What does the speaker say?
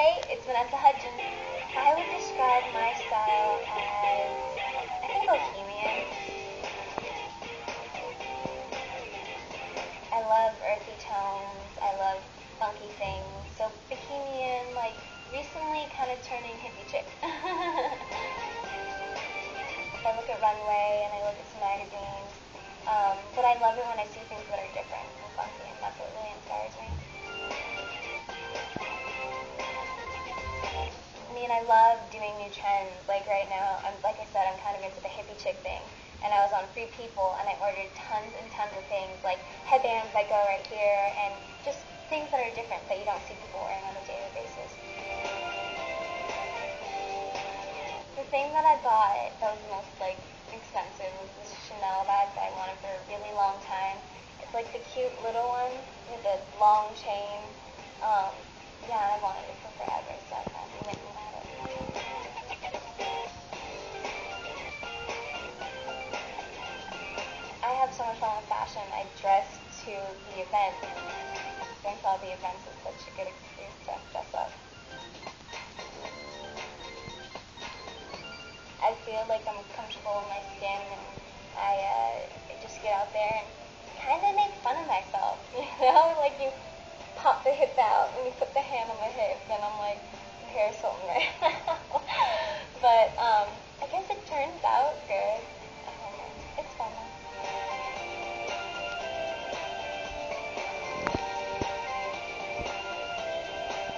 Hey, it's Vanessa Hudgens. I would describe my style as, I think, bohemian. I love earthy tones. I love funky things. So bohemian, like, recently kind of turning hippie chick. I look at Runway and I look at some magazines. But I love it when I see things that are different and funky, and that's what really inspires me. I mean, I love doing new trends. Like right now, like I said, I'm kind of into the hippie chick thing. And I was on Free People, and I ordered tons and tons of things, like headbands that go right here, and just things that are different that you don't see people wearing on a daily basis. The thing that I bought that was the most like expensive was this Chanel bag that I wanted for a really long time. It's like the cute little one with the long chain. Um, yeah, I wanted it for forever, so I finally went and got it. I have so much fun with fashion. I dress to the event. Going to all the events is such a good excuse to dress up. I feel like I'm comfortable in my skin, and I just get out there and kind of make fun of myself, you know? Like you pop the hip out and you put the hand on my hip, and I'm like, your hair's so right.